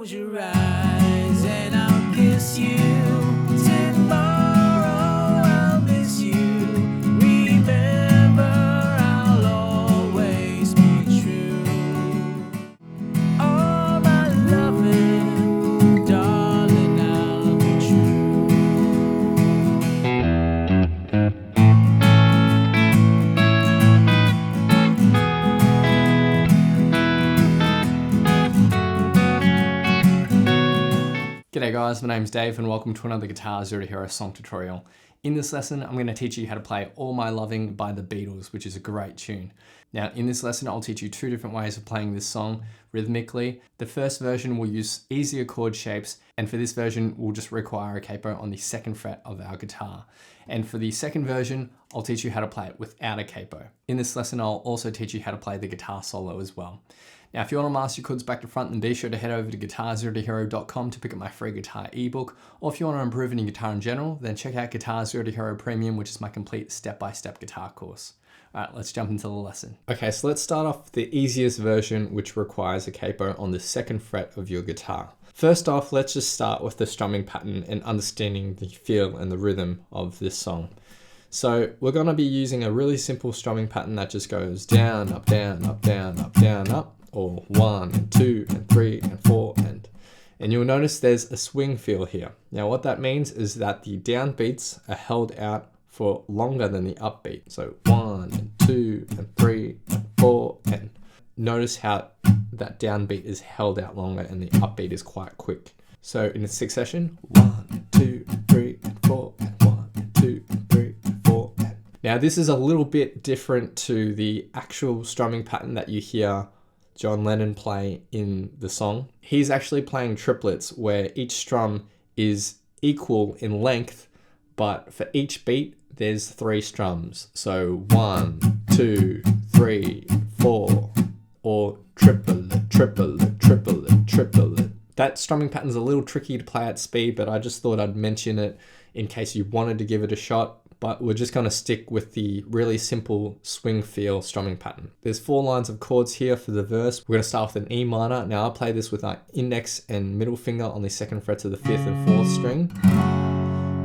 Close your eyes and I'll kiss you. Tomorrow I'll miss you. Remember, I'll always be true. All my loving, darling, I'll be true. G'day guys, my name's Dave and welcome to another Guitar Zero to Hero song tutorial. In this lesson, I'm going to teach you how to play All My Loving by the Beatles, which is a great tune. Now in this lesson, I'll teach you two different ways of playing this song rhythmically. The first version will use easier chord shapes, and for this version, we'll just require a capo on the second fret of our guitar. And for the second version, I'll teach you how to play it without a capo. In this lesson, I'll also teach you how to play the guitar solo as well. Now, if you want to master your chords back to front, then be sure to head over to guitarzerotohero.com to pick up my free guitar ebook. Or if you want to improve in your guitar in general, then check out Guitar Zero to Hero Premium, which is my complete step-by-step guitar course. All right, let's jump into the lesson. Okay, so let's start off with the easiest version, which requires a capo on the second fret of your guitar. First off, let's just start with the strumming pattern and understanding the feel and the rhythm of this song. So we're going to be using a really simple strumming pattern that just goes down, up, down, up, down, up, down, up, or 1 and 2 and 3 and 4 and you'll notice there's a swing feel here. Now what that means is that the down beats are held out for longer than the upbeat. So 1 and 2 and 3 and 4 and notice how that downbeat is held out longer and the upbeat is quite quick. So in succession, 1, 2, 3 and 4 and 1 and 2 and 3 and 4 and. Now this is a little bit different to the actual strumming pattern that you hear John Lennon play in the song. He's actually playing triplets where each strum is equal in length, but for each beat there's 3 strums. So 1, 2, 3, 4, or triplet, triplet, triplet, triplet. That strumming pattern's a little tricky to play at speed, but I just thought I'd mention it in case you wanted to give it a shot. But we're just going to stick with the really simple swing feel strumming pattern. There's 4 lines of chords here for the verse. We're going to start with an E minor. Now I'll play this with my index and middle finger on the second frets of the 5th and 4th string,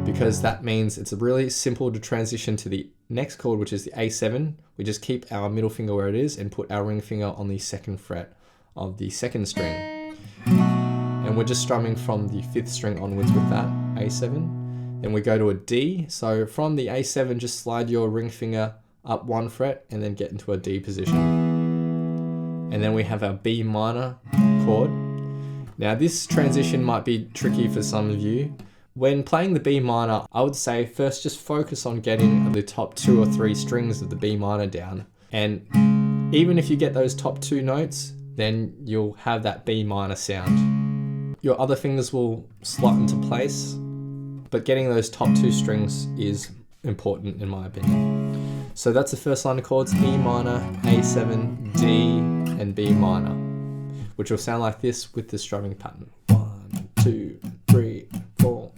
because that means it's really simple to transition to the next chord, which is the A7. We just keep our middle finger where it is and put our ring finger on the second fret of the 2nd string. And we're just strumming from the 5th string onwards with that A7. Then we go to a D. So from the A7, just slide your ring finger up 1 fret and then get into a D position. And then we have our B minor chord. Now this transition might be tricky for some of you. When playing the B minor, I would say first just focus on getting the top 2 or 3 strings of the B minor down. And even if you get those top 2 notes, then you'll have that B minor sound. Your other fingers will slot into place, but getting those top 2 strings is important in my opinion. So that's the first line of chords: E minor, A7, D, and B minor, which will sound like this with the strumming pattern. 1, 2, 3, 4.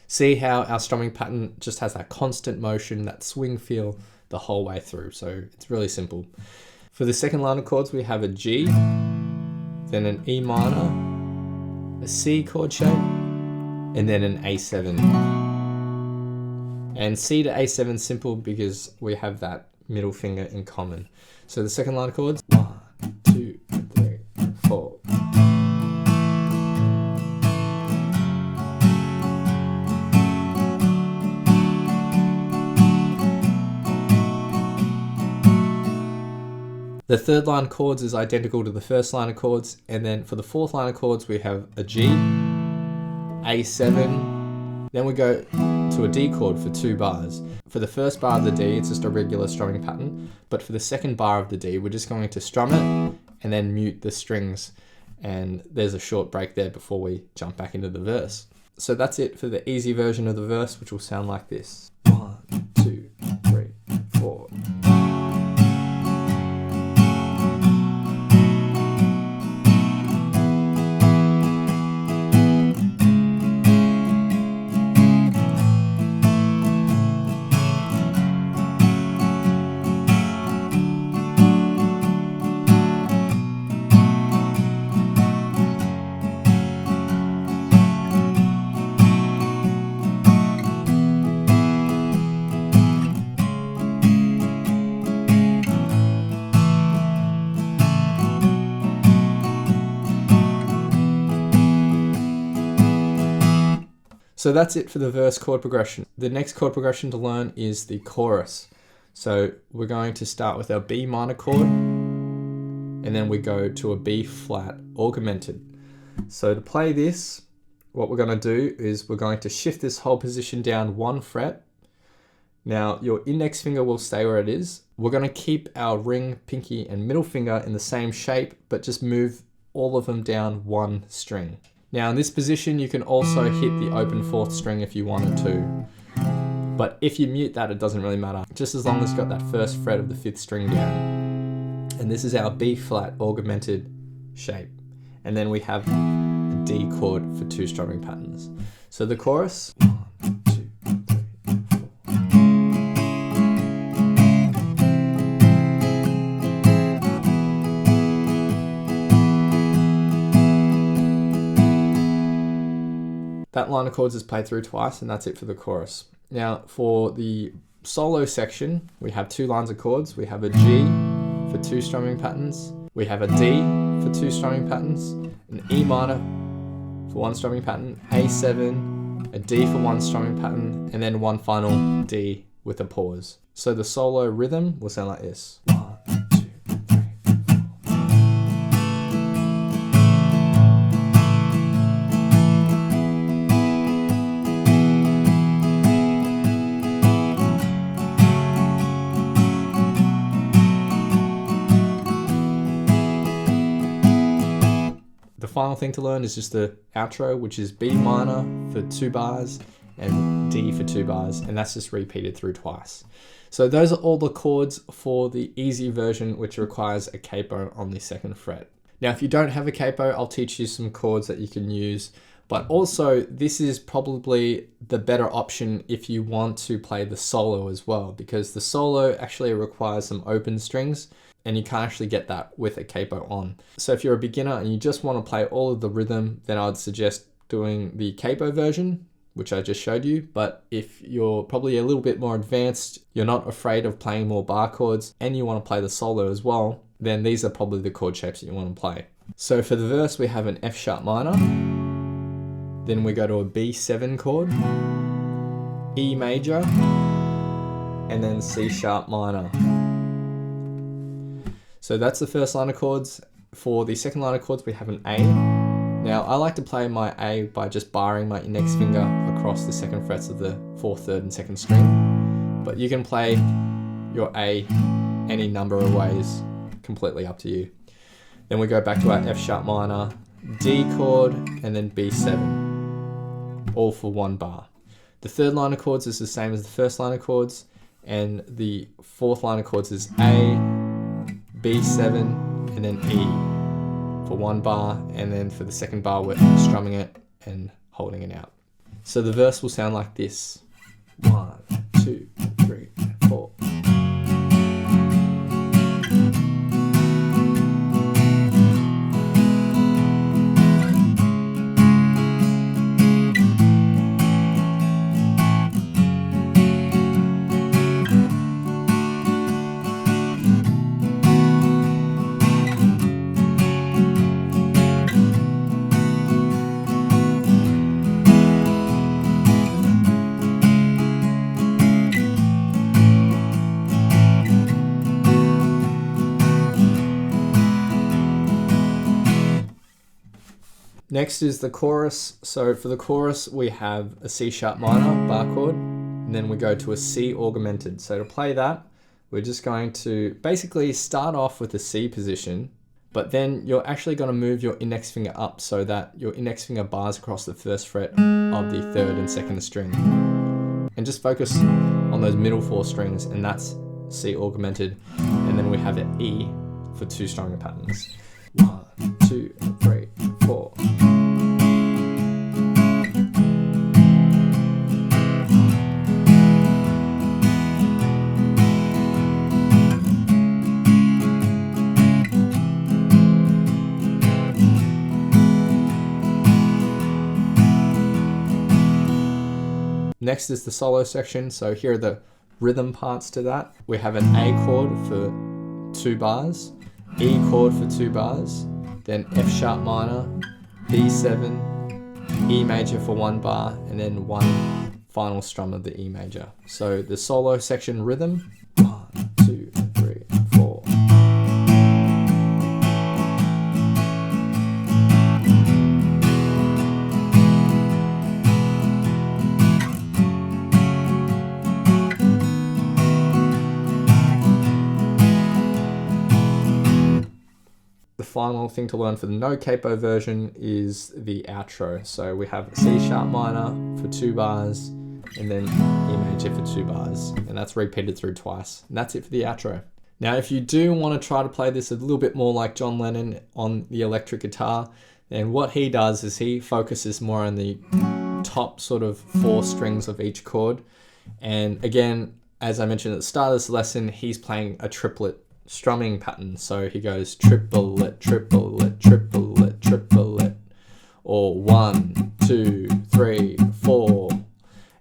See how our strumming pattern just has that constant motion, that swing feel the whole way through. So it's really simple. For the second line of chords, we have a G, then an E minor, a C chord shape, and then an A7. And C to A7 simple because we have that middle finger in common. So the second line of chords, 1, 2, 3, 4. The third line of chords is identical to the first line of chords, and then for the fourth line of chords we have a G, A7, then we go to a D chord for 2 bars. For the first bar of the D, it's just a regular strumming pattern, but for the second bar of the D, we're just going to strum it and then mute the strings, and there's a short break there before we jump back into the verse. So that's it for the easy version of the verse, which will sound like this. 1, 2, 3, 4. So that's it for the verse chord progression. The next chord progression to learn is the chorus. So we're going to start with our B minor chord, and then we go to a B flat augmented. So to play this, what we're going to do is we're going to shift this whole position down 1 fret. Now your index finger will stay where it is. We're going to keep our ring, pinky, and middle finger in the same shape, but just move all of them down 1 string. Now in this position, you can also hit the open 4th string if you wanted to. But if you mute that, it doesn't really matter, just as long as you've got that 1st fret of the 5th string down. And this is our B flat augmented shape. And then we have a D chord for 2 strumming patterns. So the chorus. 1, 2, 3, 4. That line of chords is played through twice, and that's it for the chorus. Now for the solo section, we have 2 lines of chords. We have a G for 2 strumming patterns. We have a D for 2 strumming patterns, an E minor for 1 strumming pattern, A7, a D for 1 strumming pattern, and then 1 final D with a pause. So the solo rhythm will sound like this. 1, 2, 3, 4. The final thing to learn is just the outro, which is B minor for 2 bars and D for 2 bars, and that's just repeated through twice. So those are all the chords for the easy version, which requires a capo on the 2nd fret. Now, if you don't have a capo, I'll teach you some chords that you can use, but also this is probably the better option if you want to play the solo as well, because the solo actually requires some open strings, and you can't actually get that with a capo on. So if you're a beginner and you just want to play all of the rhythm, then I'd suggest doing the capo version, which I just showed you. But if you're probably a little bit more advanced, you're not afraid of playing more bar chords, and you want to play the solo as well, then these are probably the chord shapes that you want to play. So for the verse, we have an F sharp minor, then we go to a B7 chord, E major, and then C sharp minor. So that's the first line of chords. For the second line of chords, we have an A. Now, I like to play my A by just barring my index finger across the 2nd frets of the 4th, 3rd, and 2nd string. But you can play your A any number of ways, completely up to you. Then we go back to our F sharp minor, D chord, and then B7, all for 1 bar. The 3rd line of chords is the same as the 1st line of chords, and the 4th line of chords is A, B7, and then E for 1 bar, and then for the 2nd bar we're strumming it and holding it out. So the verse will sound like this. 1, 2, 3, 4. Next is the chorus. So for the chorus, we have a C sharp minor bar chord, and then we go to a C augmented. So to play that, we're just going to basically start off with the C position, but then you're actually going to move your index finger up so that your index finger bars across the 1st fret of the 3rd and 2nd string. And just focus on those middle 4 strings, and that's C augmented. And then we have an E for 2 strumming patterns. 1, 2, 3, 4. Next is the solo section. So here are the rhythm parts to that. We have an A chord for 2 bars, E chord for 2 bars, then F sharp minor, B7, E major for one bar, and then one final strum of the E major. So the solo section rhythm, 1, 2, 3, 4. The final thing to learn for the no capo version is the outro. So we have C sharp minor for 2 bars, and then E major for 2 bars, and that's repeated through twice. And that's it for the outro. Now, if you do want to try to play this a little bit more like John Lennon on the electric guitar, then what he does is he focuses more on the top sort of 4 strings of each chord. And again, as I mentioned at the start of this lesson, he's playing a triplet strumming pattern. So he goes triplet, triplet, triplet, triplet, or 1, 2, 3, 4.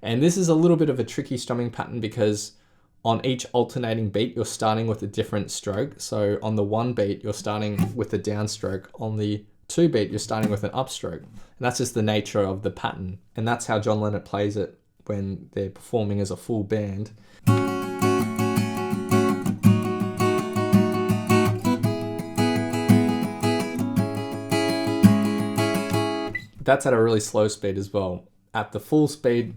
And this is a little bit of a tricky strumming pattern because on each alternating beat, you're starting with a different stroke. So on the 1 beat, you're starting with a downstroke. On the 2 beat, you're starting with an upstroke. And that's just the nature of the pattern. And that's how John Lennon plays it when they're performing as a full band. That's at a really slow speed as well. At the full speed,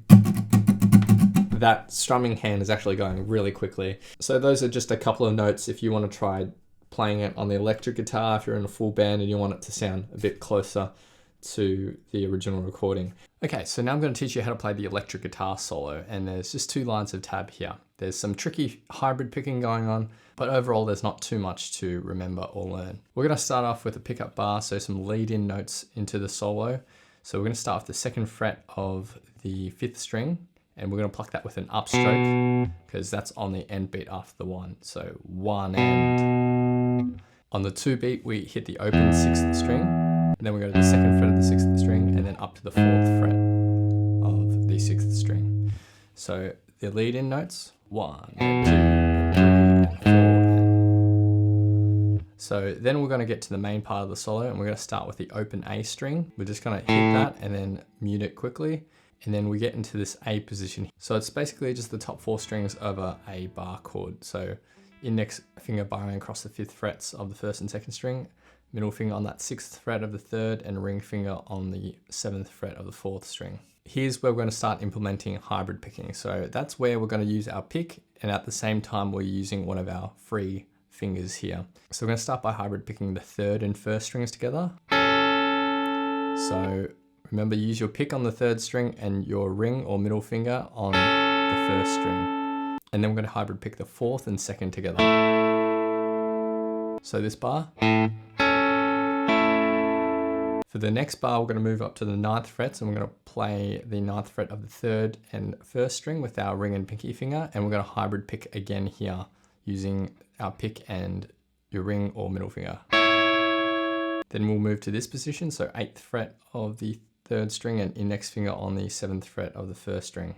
that strumming hand is actually going really quickly. So those are just a couple of notes if you want to try playing it on the electric guitar, if you're in a full band and you want it to sound a bit closer to the original recording. Okay, so now I'm going to teach you how to play the electric guitar solo, and there's just 2 lines of tab here. There's some tricky hybrid picking going on, but overall there's not too much to remember or learn. We're going to start off with a pickup bar, so some lead-in notes into the solo. So we're going to start with the 2nd fret of the 5th string, and we're going to pluck that with an upstroke because that's on the end beat after the 1. So 1 and. On the 2 beat, we hit the open 6th string, and then we go to the 2nd fret of the 6th string, and then up to the 4th fret of the 6th string. So the lead-in notes, 1 and 2 and 3 and 4. So then we're going to get to the main part of the solo, and we're going to start with the open A string. We're just going to hit that and then mute it quickly, and then we get into this A position. So it's basically just the top 4 strings over a bar chord. So index finger barring across the 5th frets of the 1st and 2nd string, middle finger on that 6th fret of the 3rd, and ring finger on the 7th fret of the 4th string. Here's where we're going to start implementing hybrid picking. So that's where we're going to use our pick, and at the same time we're using one of our free fingers here. So we're going to start by hybrid picking the 3rd and 1st strings together. So remember, use your pick on the 3rd string and your ring or middle finger on the 1st string. And then we're going to hybrid pick the 4th and 2nd together. So this bar. For the next bar, we're going to move up to the 9th frets, and we're going to play the 9th fret of the 3rd and 1st string with our ring and pinky finger, and we're going to hybrid pick again here using our pick and your ring or middle finger. Then we'll move to this position, so 8th fret of the 3rd string and index finger on the 7th fret of the 1st string.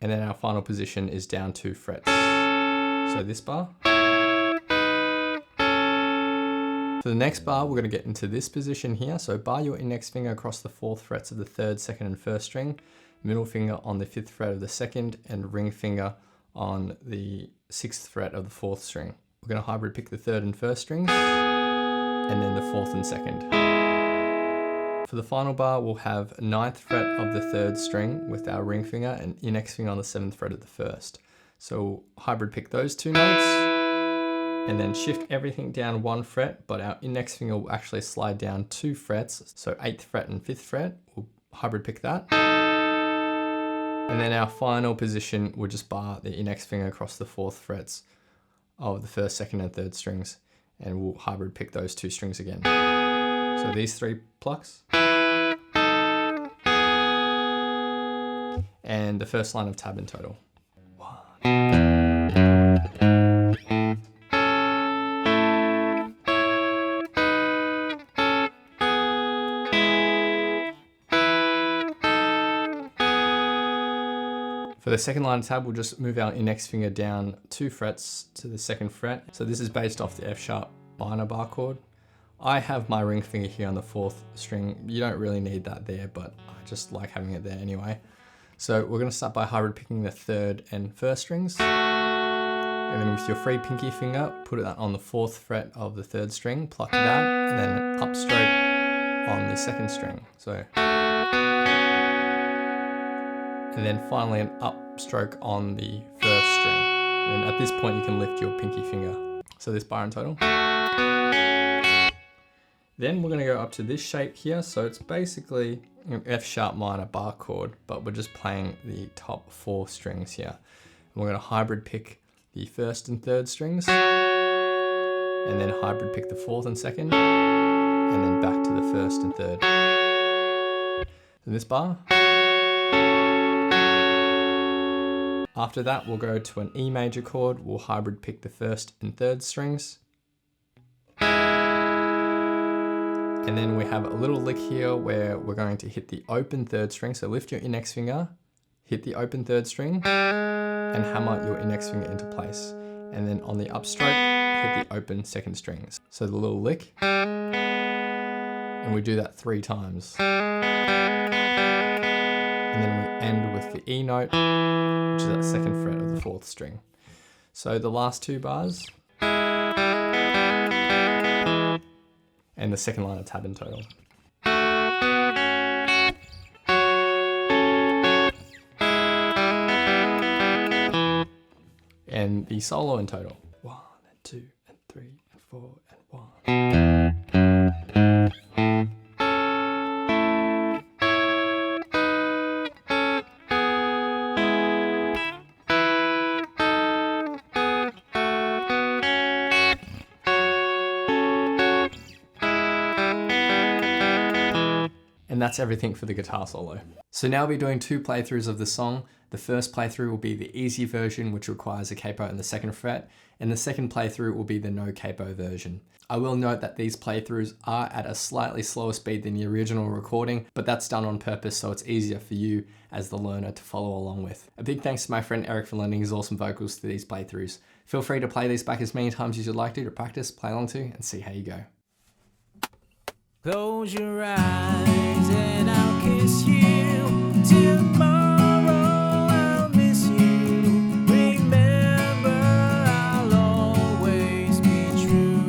And then our final position is down 2 frets. So this bar. For the next bar, we're going to get into this position here. So bar your index finger across the 4th frets of the 3rd, 2nd and 1st string, middle finger on the 5th fret of the 2nd, and ring finger on the 6th fret of the 4th string. We're going to hybrid pick the 3rd and 1st strings, and then the 4th and 2nd. For the final bar, we'll have 9th fret of the 3rd string with our ring finger and index finger on the 7th fret of the 1st. So we'll hybrid pick those 2 notes, and then shift everything down 1 fret, but our index finger will actually slide down 2 frets. So 8th fret and 5th fret, we'll hybrid pick that. And then our final position, we'll just bar the index finger across the 4th frets of the 1st, 2nd and 3rd strings, and we'll hybrid pick those 2 strings again. So these 3 plucks. And the first line of tab in total. 1. For the second line of tab, we'll just move our index finger down 2 frets to the 2nd fret. So this is based off the F sharp minor bar chord I have my ring finger here on the 4th string. You don't really need that there, but I just like having it there anyway. So we're going to start by hybrid picking the 3rd and 1st strings. And then with your free pinky finger, put that on the 4th fret of the 3rd string, pluck that, and then an upstroke on the 2nd string. So, and then finally an upstroke on the 1st string. And at this point you can lift your pinky finger. So this bar in total. Then we're going to go up to this shape here. So it's basically an F sharp minor bar chord, but we're just playing the top 4 strings here. And we're going to hybrid pick the 1st and 3rd strings, and then hybrid pick the 4th and 2nd, and then back to the 1st and 3rd. In this bar. After that, we'll go to an E major chord. We'll hybrid pick the 1st and 3rd strings. And then we have a little lick here where we're going to hit the open 3rd string. So lift your index finger, hit the open 3rd string, and hammer your index finger into place. And then on the upstroke, hit the open 2nd strings. So the little lick. And we do that 3 times. And then we end with the E note, which is that 2nd fret of the 4th string. So the last 2 bars. And the 2nd line of tab in total. And the solo in total. 1 and 2 and 3 and 4 and 1. And that's everything for the guitar solo. So now we'll be doing 2 playthroughs of the song. The first playthrough will be the easy version, which requires a capo in the 2nd fret, and the second playthrough will be the no capo version. I will note that these playthroughs are at a slightly slower speed than the original recording, but that's done on purpose so it's easier for you as the learner to follow along with. A big thanks to my friend Eric for lending his awesome vocals to these playthroughs. Feel free to play these back as many times as you'd like to practice, play along to, and see how you go. Close your eyes and I'll kiss you. Tomorrow I'll miss you. Remember, I'll always be true.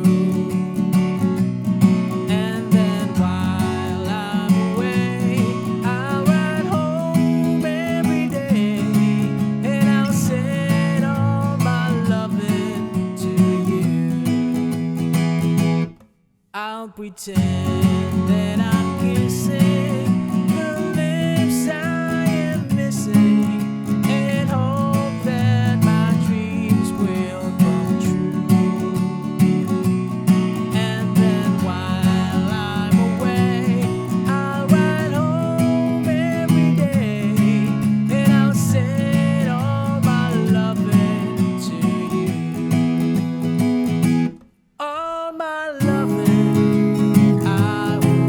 And then while I'm away, I'll ride home every day. And I'll send all my loving to you. I'll pretend that I'm kissing the lips I am missing, and hope that my dreams will come true. And then while I'm away, I'll ride home every day, and I'll send all my loving to you. All my loving I will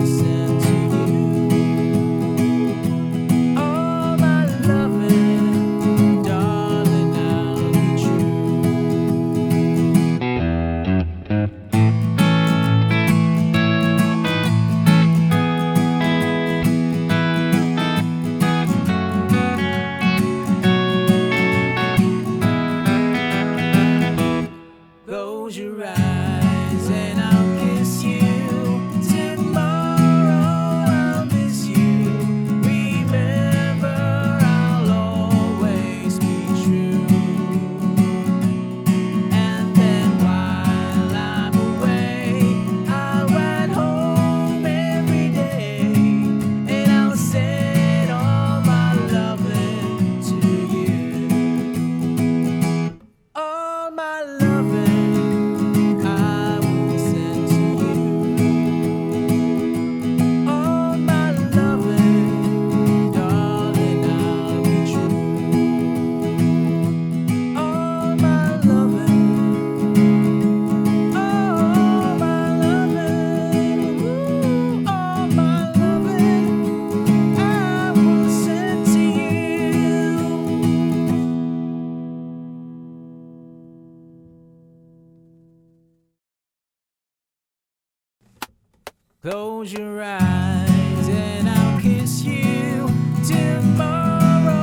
Close your eyes and I'll kiss you. Tomorrow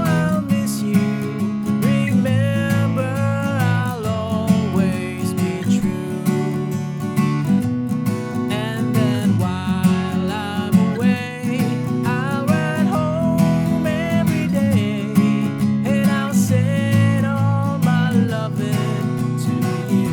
I'll miss you. Remember, I'll always be true. And then while I'm away, I'll ride home every day, and I'll send all my loving to you.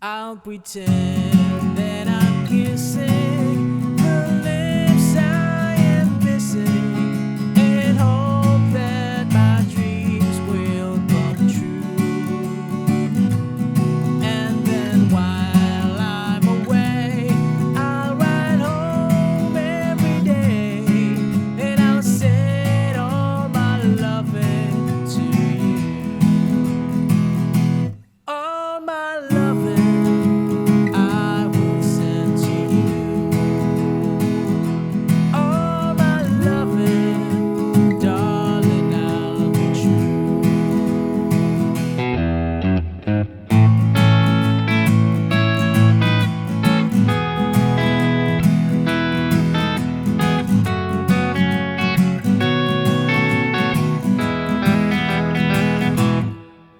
I'll pretend that I'm kissing the lips I am missing, and hope that my dreams will come true. And then while I'm away, I'll ride home every day, and I'll send all my loving to you. All my loving I will send to you. All my loving, darling, I'll be true.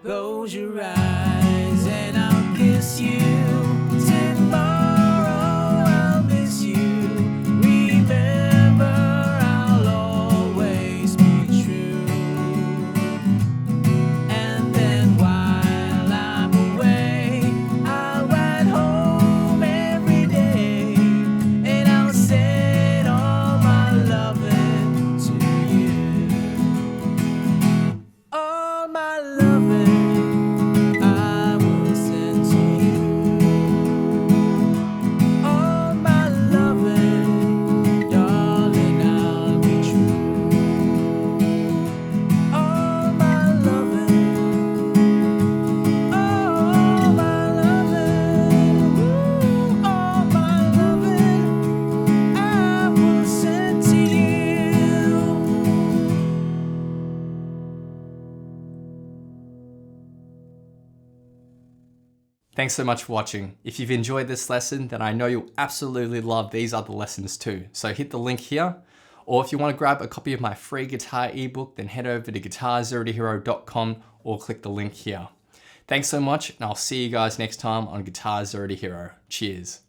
Close your eyes and I'll kiss you. Tomorrow I'll miss you. Remember, I'll always be true. And then while I'm away, I'll ride home every day, and I'll send all my loving to you. All my loving I will send to you. All my loving, darling, I'll be true. All my loving, all my loving, all my loving I will send to you. Thanks so much for watching. If you've enjoyed this lesson, then I know you'll absolutely love these other lessons too. So hit the link here. Or if you want to grab a copy of my free guitar ebook, then head over to guitarzerotohero.com or click the link here. Thanks so much, and I'll see you guys next time on Guitar Zero to Hero. Cheers.